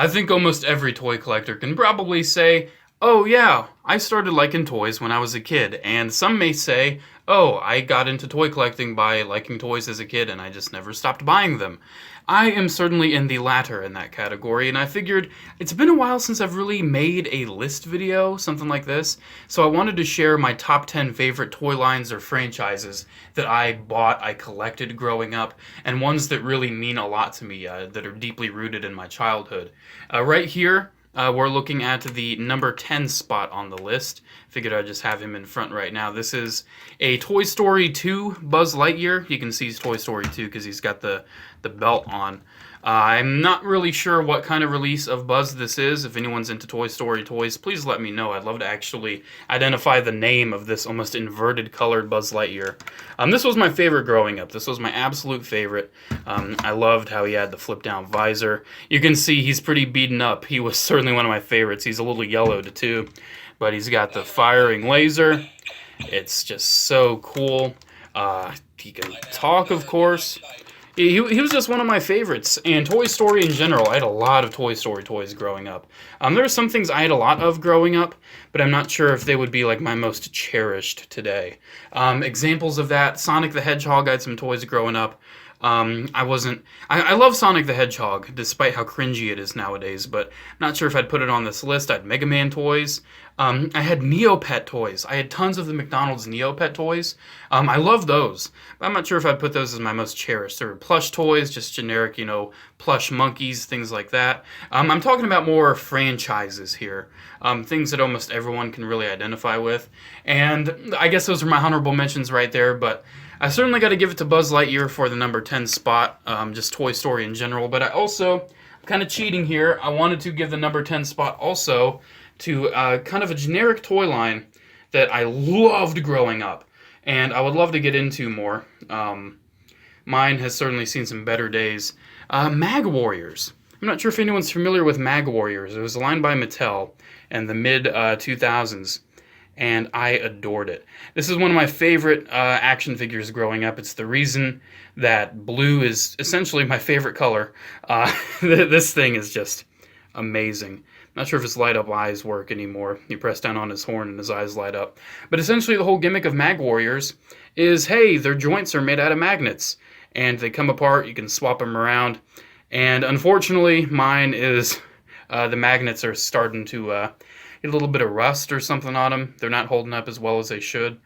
I think almost every toy collector can probably say, oh yeah, I started liking toys when I was a kid. And some may say, oh, I got into toy collecting by liking toys as a kid and I just never stopped buying them. I am certainly in the latter in that category, and I figured it's been a while since I've really made a list video, something like this, so I wanted to share my top 10 favorite toy lines or franchises that I bought, I collected growing up, and ones that really mean a lot to me, that are deeply rooted in my childhood. Right here, we're looking at the number 10 spot on the list. Figured I'd just have him in front right now. This is a Toy Story 2 Buzz Lightyear. You can see he's Toy Story 2 because he's got the belt on. I'm not really sure what kind of release of Buzz this is. If anyone's into Toy Story toys, please let me know. I'd love to actually identify the name of this almost inverted colored Buzz Lightyear. This was my favorite growing up. This was my absolute favorite. I loved how he had the flip down visor. You can see he's pretty beaten up. He was certainly one of my favorites. He's a little yellowed too, but he's got the firing laser. It's just so cool. He can talk, of course. He was just one of my favorites, and Toy Story in general. I had a lot of Toy Story toys growing up. There are some things I had a lot of growing up, but I'm not sure if they would be like my most cherished today. Examples of that, Sonic the Hedgehog. I had some toys growing up. I love Sonic the Hedgehog, despite how cringy it is nowadays, but I'm not sure if I'd put it on this list. I had Mega Man toys. I had Neopet toys. I had tons of the McDonald's Neopet toys. I love those, but I'm not sure if I'd put those as my most cherished. There were plush toys, just generic, plush monkeys, things like that. I'm talking about more franchises here, things that almost everyone can really identify with, and I guess those are my honorable mentions right there, but I certainly got to give it to Buzz Lightyear for the number 10 spot, just Toy Story in general, but I'm kind of cheating here. I wanted to give the number 10 spot also to kind of a generic toy line that I loved growing up, and I would love to get into more. Mine has certainly seen some better days. Mag Warriors. I'm not sure if anyone's familiar with Mag Warriors. It was a line by Mattel in the mid-2000s. And I adored it. This is one of my favorite action figures growing up. It's the reason that blue is essentially my favorite color. This thing is just amazing. Not sure if his light up eyes work anymore. You press down on his horn and his eyes light up. But essentially the whole gimmick of Mag Warriors is, hey, their joints are made out of magnets. And they come apart, you can swap them around. And unfortunately, mine is, the magnets are starting to get a little bit of rust or something on them. They're not holding up as well as they should.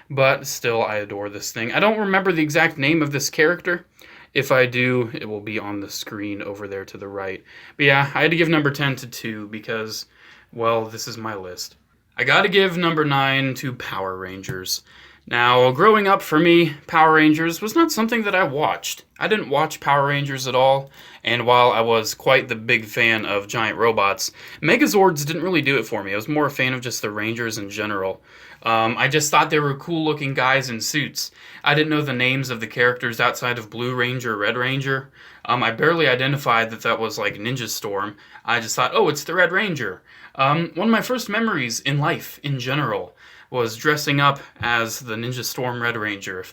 But still, I adore this thing. I don't remember the exact name of this character. If I do, it will be on the screen over there to the right. But yeah, I had to give number 10 to 2 because, well, this is my list. I gotta give number 9 to Power Rangers. Now, growing up for me, Power Rangers was not something that I watched. I didn't watch Power Rangers at all, and while I was quite the big fan of giant robots, Megazords didn't really do it for me. I was more a fan of just the Rangers in general. I just thought they were cool-looking guys in suits. I didn't know the names of the characters outside of Blue Ranger, Red Ranger. I barely identified that was like Ninja Storm. I just thought, oh, it's the Red Ranger. One of my first memories in life, in general, was dressing up as the Ninja Storm Red Ranger. If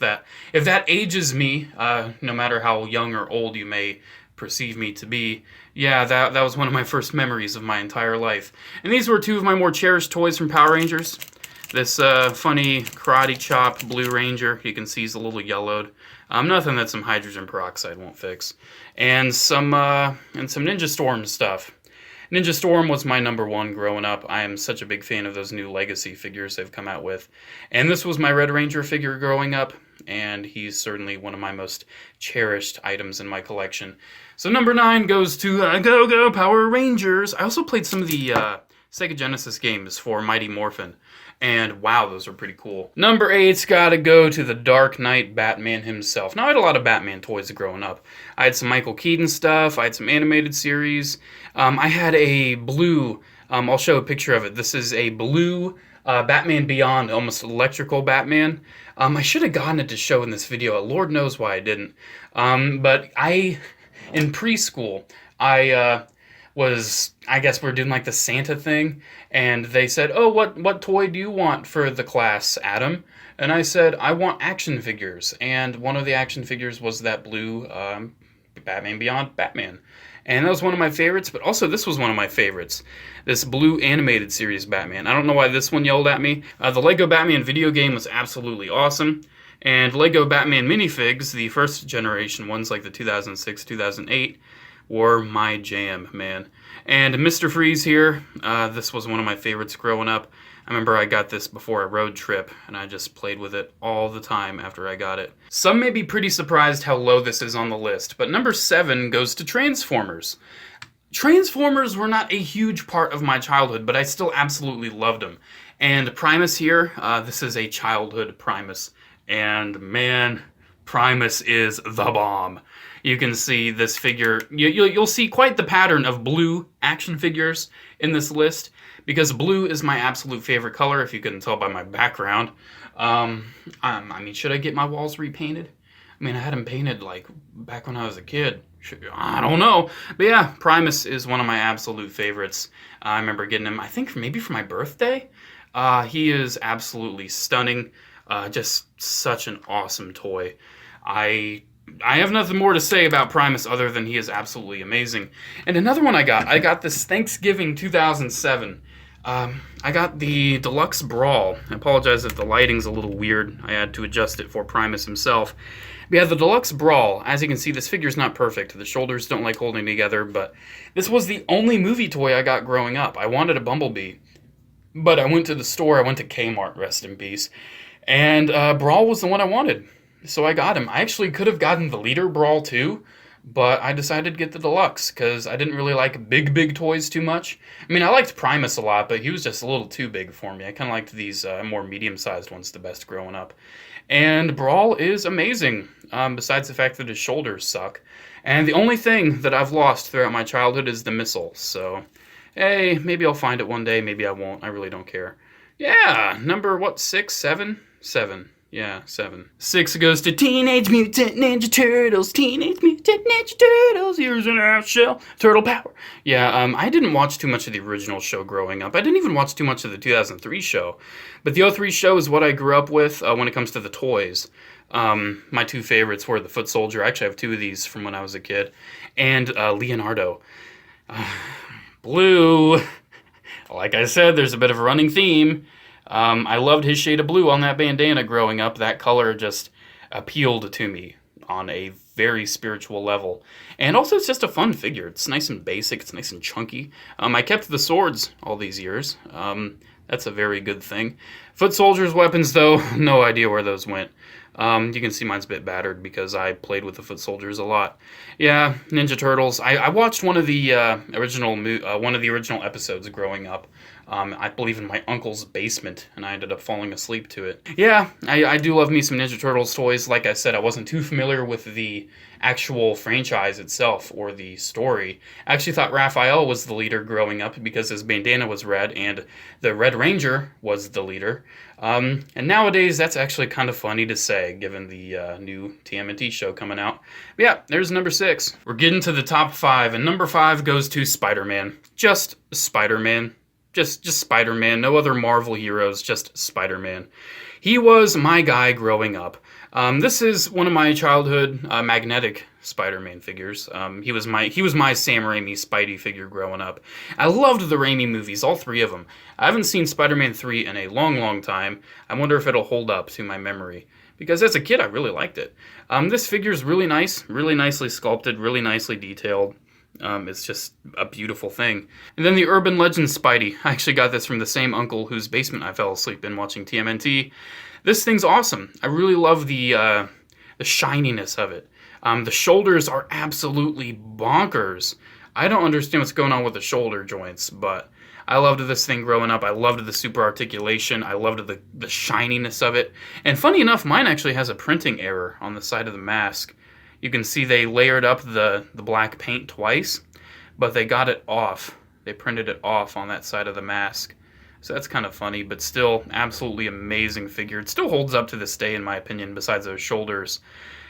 that ages me, no matter how young or old you may perceive me to be, yeah, that was one of my first memories of my entire life. And these were two of my more cherished toys from Power Rangers. This funny karate chop Blue Ranger, you can see he's a little yellowed. Nothing that some hydrogen peroxide won't fix. And some Ninja Storm stuff. Ninja Storm was my number 1 growing up. I am such a big fan of those new Legacy figures they've come out with. And this was my Red Ranger figure growing up, and he's certainly one of my most cherished items in my collection. So number 9 goes to Go Power Rangers. I also played some of the Sega Genesis games for Mighty Morphin. And wow, those are pretty cool. Number 8's gotta go to the Dark Knight Batman himself. Now, I had a lot of Batman toys growing up. I had some Michael Keaton stuff, I had some animated series. I had a blue, I'll show a picture of it. This is a blue Batman Beyond, almost electrical Batman. I should have gotten it to show in this video. Lord knows why I didn't. But in preschool, I guess we're doing like the Santa thing, and they said, oh, what toy do you want for the class, Adam? And I said, I want action figures, and one of the action figures was that blue Batman Beyond Batman. And that was one of my favorites, but also this was one of my favorites. This blue animated series Batman. I don't know why this one yelled at me. The Lego Batman video game was absolutely awesome. And Lego Batman minifigs, the first generation ones like the 2006, 2008, were my jam, man. And Mr. Freeze here, this was one of my favorites growing up. I remember I got this before a road trip, and I just played with it all the time after I got it. Some may be pretty surprised how low this is on the list, but number 7 goes to Transformers. Transformers were not a huge part of my childhood, but I still absolutely loved them. And Primus here, this is a childhood Primus. And man, Primus is the bomb. You can see this figure, you'll see quite the pattern of blue action figures in this list, because blue is my absolute favorite color, if you couldn't tell by my background. I mean, should I get my walls repainted? I mean, I had them painted, like, back when I was a kid. I don't know. But yeah, Primus is one of my absolute favorites. I remember getting him, I think, maybe for my birthday. He is absolutely stunning. Just such an awesome toy. I have nothing more to say about Primus other than he is absolutely amazing. And another one I got this Thanksgiving 2007. I got the Deluxe Brawl. I apologize if the lighting's a little weird. I had to adjust it for Primus himself. But yeah, the Deluxe Brawl. As you can see, this figure's not perfect. The shoulders don't like holding together, but this was the only movie toy I got growing up. I wanted a Bumblebee, but I went to the store. I went to Kmart, rest in peace, and Brawl was the one I wanted. So I got him. I actually could have gotten the Leader Brawl too, but I decided to get the Deluxe because I didn't really like big toys too much. I mean, I liked Primus a lot, but he was just a little too big for me. I kind of liked these more medium-sized ones the best growing up. And Brawl is amazing, besides the fact that his shoulders suck. And the only thing that I've lost throughout my childhood is the missile. So, hey, maybe I'll find it one day, maybe I won't. I really don't care. Yeah, number, what, 6, 7? 7. Yeah, 7. 6 goes to Teenage Mutant Ninja Turtles, Teenage Mutant Ninja Turtles, here's an half shell, turtle power. Yeah, I didn't watch too much of the original show growing up. I didn't even watch too much of the 2003 show. But the 2003 show is what I grew up with when it comes to the toys. My two favorites were the Foot Soldier. I actually have 2 of these from when I was a kid. And Leonardo. Blue. Like I said, there's a bit of a running theme. I loved his shade of blue on that bandana growing up. That color just appealed to me on a very spiritual level. And also, it's just a fun figure. It's nice and basic. It's nice and chunky. I kept the swords all these years. That's a very good thing. Foot Soldier's weapons, though, no idea where those went. You can see mine's a bit battered because I played with the Foot Soldiers a lot. Yeah, Ninja Turtles. I watched one of the original episodes growing up. I believe in my uncle's basement, and I ended up falling asleep to it. Yeah, I do love me some Ninja Turtles toys. Like I said, I wasn't too familiar with the actual franchise itself or the story. I actually thought Raphael was the leader growing up because his bandana was red, and the Red Ranger was the leader. And nowadays, that's actually kind of funny to say, given the new TMNT show coming out. But yeah, there's number 6. We're getting to the top 5, and number 5 goes to Spider-Man. Just Spider-Man. Just Spider-Man. No other Marvel heroes, just Spider-Man. He was my guy growing up. This is one of my childhood magnetic Spider-Man figures. He was my Sam Raimi Spidey figure growing up. I loved the Raimi movies, all 3 of them. I haven't seen Spider-Man 3 in a long time. I wonder if it'll hold up to my memory. Because as a kid, I really liked it. This figure is really nice, really nicely sculpted, really nicely detailed. It's just a beautiful thing. And then the Urban Legend Spidey. I actually got this from the same uncle whose basement I fell asleep in watching TMNT. This thing's awesome. I really love the shininess of it. The shoulders are absolutely bonkers. I don't understand what's going on with the shoulder joints, but I loved this thing growing up. I loved the super articulation. I loved the shininess of it. And funny enough, mine actually has a printing error on the side of the mask. You can see they layered up the black paint twice, but they got it off. They printed it off on that side of the mask. So that's kind of funny, but still absolutely amazing figure. It still holds up to this day, in my opinion, besides those shoulders.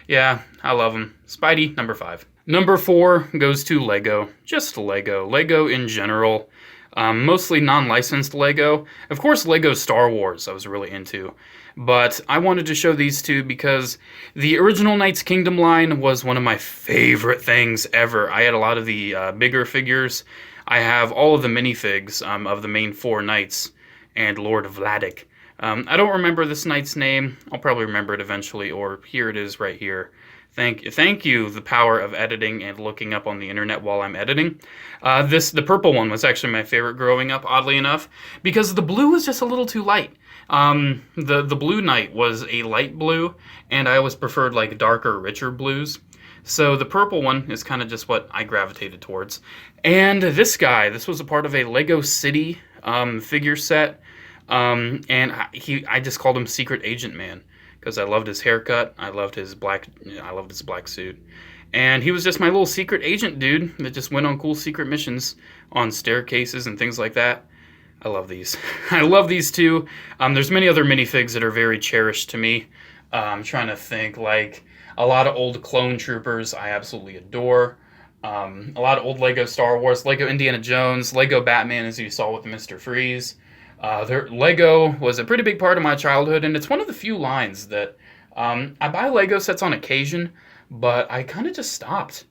Yeah, I love him. Spidey, number 5. Number 4 goes to Lego. Just Lego. Lego in general. Mostly non-licensed Lego. Of course, Lego Star Wars I was really into. But I wanted to show these two because the original Knights Kingdom line was one of my favorite things ever. I had a lot of the bigger figures. I have all of the minifigs of the main 4 knights and Lord Vladik. I don't remember this knight's name. I'll probably remember it eventually, or here it is right here. Thank you, the power of editing and looking up on the internet while I'm editing. The purple one was actually my favorite growing up, oddly enough, because the blue was just a little too light. The blue knight was a light blue, and I always preferred like darker, richer blues. So the purple one is kind of just what I gravitated towards. And this was a part of a Lego City figure set, and I just called him Secret Agent Man because I loved his haircut, I loved his black suit, and he was just my little secret agent dude that just went on cool secret missions on staircases and things like that. I love these. I love these too. There's many other minifigs that are very cherished to me. I'm trying to think, like a lot of old clone troopers I absolutely adore. A lot of old Lego Star Wars, Lego Indiana Jones, Lego Batman, as you saw with Mr. Freeze. Lego was a pretty big part of my childhood, and it's one of the few lines that I buy Lego sets on occasion, but I kind of just stopped.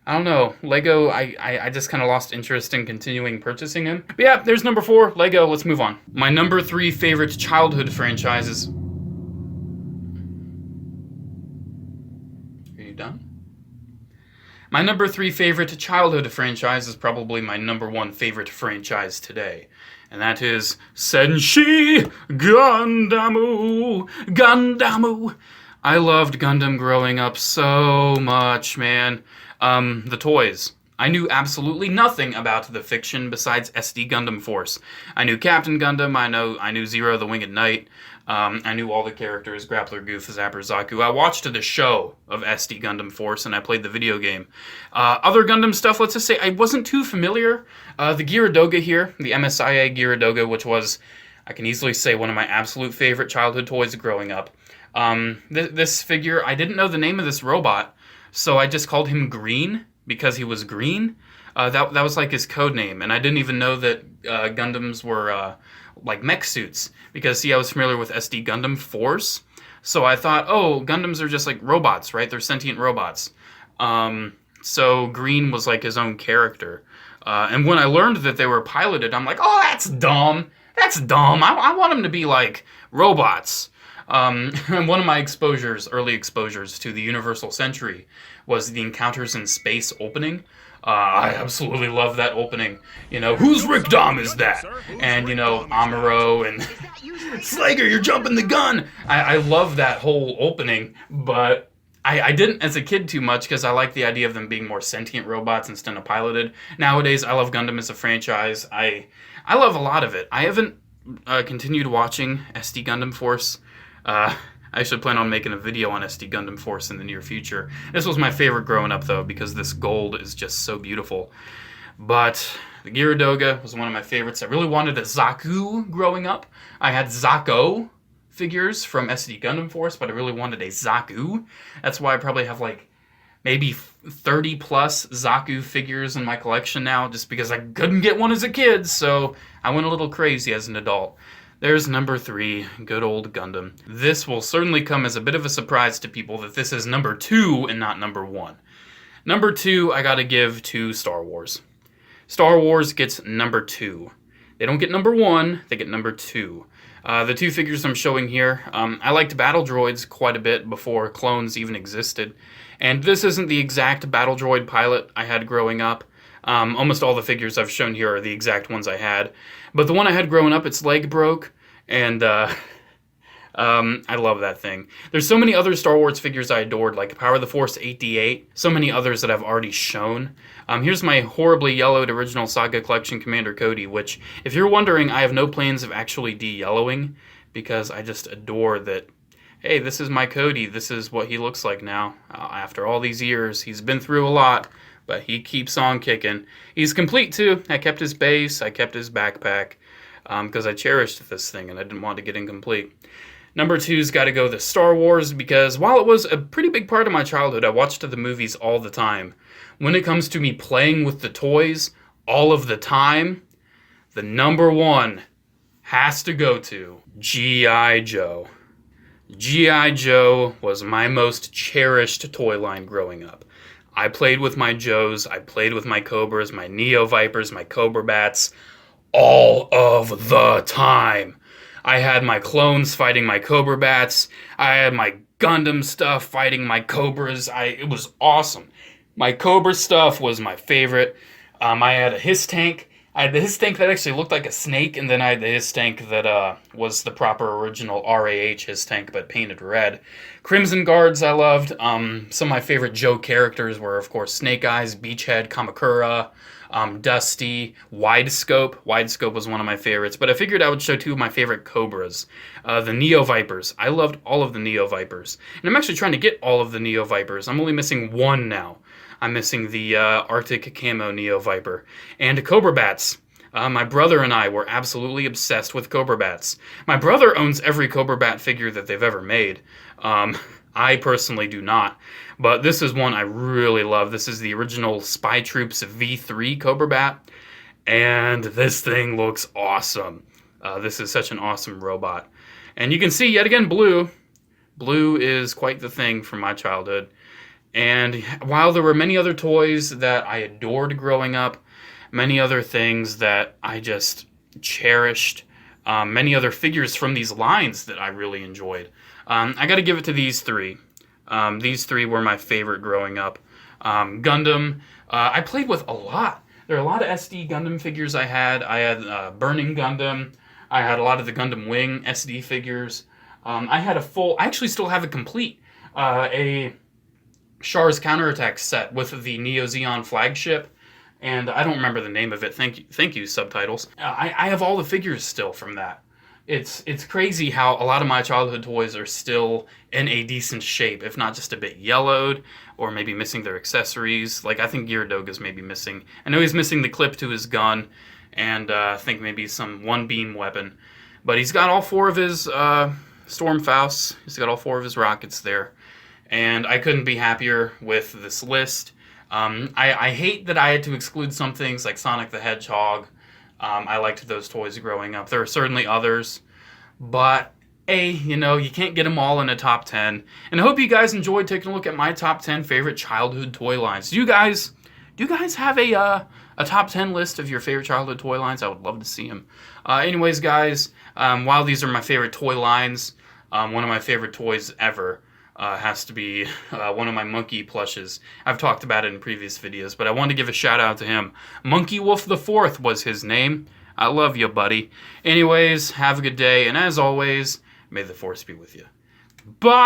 I don't know. Lego, I just kind of lost interest in continuing purchasing them. But yeah, there's number 4, Lego. Let's move on. My number 3 favorite childhood franchises. Are you done? My number 3 favorite childhood franchise is probably my number 1 favorite franchise today. And that is Senshi Gundam. Gundam. I loved Gundam growing up so much, man. The toys. I knew absolutely nothing about the fiction besides SD Gundam Force. I knew Captain Gundam, I knew Zero the Winged Knight, I knew all the characters, Grappler, Goof, Zapper, Zaku. I watched the show of SD Gundam Force and I played the video game. Other Gundam stuff, let's just say I wasn't too familiar. The Gyaradoga here, the MSIA Gyaradoga, which was, I can easily say, one of my absolute favorite childhood toys growing up. This figure, I didn't know the name of this robot, so I just called him Green because he was green. That was like his code name, and I didn't even know that Gundams were like mech suits because, see, I was familiar with SD Gundam Force, so I thought, oh, Gundams are just like robots, right? They're sentient robots. So Green was like his own character. And when I learned that they were piloted, I'm like, oh, that's dumb. That's dumb. I want them to be like robots. One of my early exposures to the Universal Century was the Encounters in Space opening. I absolutely love that opening. You know, whose Rick Dom is that? And, you know, Amuro and Slager, you're jumping the gun. I love that whole opening, but I didn't as a kid too much because I like the idea of them being more sentient robots instead of piloted. Nowadays, I love Gundam as a franchise. I love a lot of it. I haven't continued watching SD Gundam Force. I should plan on making a video on SD Gundam Force in the near future. This was my favorite growing up, though, because this gold is just so beautiful. But the Gyaradoga was one of my favorites. I really wanted a Zaku growing up. I had Zako figures from SD Gundam Force, but I really wanted a Zaku. That's why I probably have like maybe 30 plus Zaku figures in my collection now, just because I couldn't get one as a kid, so I went a little crazy as an adult. There's number 3, good old Gundam. This will certainly come as a bit of a surprise to people that this is number 2 and not number 1. Number 2, I gotta give to Star Wars. Star Wars gets number 2. They don't get number 1, they get number 2. The 2 figures I'm showing here, I liked battle droids quite a bit before clones even existed. And this isn't the exact battle droid pilot I had growing up. Almost all the figures I've shown here are the exact ones I had. But the one I had growing up, its leg broke, and I love that thing. There's so many other Star Wars figures I adored, like Power of the Force 8D8, so many others that I've already shown. Here's my horribly yellowed original Saga Collection Commander Cody, which, if you're wondering, I have no plans of actually de-yellowing, because I just adore that, hey, this is my Cody, this is what he looks like now. After all these years, he's been through a lot, but he keeps on kicking. He's complete, too. I kept his base, I kept his backpack, because I cherished this thing, and I didn't want to get incomplete. Number 2's got to go to Star Wars, because while it was a pretty big part of my childhood, I watched the movies all the time. When it comes to me playing with the toys all of the time, the number one has to go to G.I. Joe. G.I. Joe was my most cherished toy line growing up. I played with my Joes, I played with my Cobras, my Neo Vipers, my Cobra Bats, all of the time. I had my clones fighting my Cobra Bats, I had my Gundam stuff fighting my Cobras, it was awesome. My Cobra stuff was my favorite. I had a Hiss tank. I had the Hiss tank that actually looked like a snake, and then I had the Hiss tank that was the proper original RAH Hiss tank, but painted red. Crimson Guards I loved. Some of my favorite Joe characters were, of course, Snake Eyes, Beachhead, Kamakura, Dusty, Widescope. Widescope was one of my favorites, but I figured I would show two of my favorite Cobras. The Neo Vipers. I loved all of the Neo Vipers. And I'm actually trying to get all of the Neo Vipers. I'm only missing one now. I'm missing the Arctic Camo Neo Viper. And Cobra Bats. My brother and I were absolutely obsessed with Cobra Bats. My brother owns every Cobra Bat figure that they've ever made. I personally do not. But this is one I really love. This is the original Spy Troops V3 Cobra Bat. And this thing looks awesome. This is such an awesome robot. And you can see, yet again, blue. Blue is quite the thing from my childhood. And while there were many other toys that I adored growing up, many other things that I just cherished, many other figures from these lines that I really enjoyed, I got to give it to these three. These three were my favorite growing up. Gundam, I played with a lot. There are a lot of SD Gundam figures I had. I had Burning Gundam. I had a lot of the Gundam Wing SD figures. I had a full, I actually still have it complete, a Char's Counterattack set with the Neo Zeon flagship, and I don't remember the name of it. Thank you, subtitles. I have all the figures still from that. It's crazy how a lot of my childhood toys are still in a decent shape, if not just a bit yellowed, or maybe missing their accessories. Like, I think Gyaradoga's maybe missing. I know he's missing the clip to his gun, and I think maybe some one-beam weapon. But he's got all four of his Stormfausts. He's got all four of his rockets there. And I couldn't be happier with this list. I hate that I had to exclude some things like Sonic the Hedgehog. I liked those toys growing up. There are certainly others. But, you know, you can't get them all in a top 10. And I hope you guys enjoyed taking a look at my top 10 favorite childhood toy lines. Do you guys have a top 10 list of your favorite childhood toy lines? I would love to see them. Anyways, guys, while these are my favorite toy lines, one of my favorite toys ever has to be one of my monkey plushes. I've talked about it in previous videos, but I wanted to give a shout out to him. Monkey Wolf the Fourth was his name. I love you, buddy. Anyways, have a good day, and as always, may the Force be with you. Bye!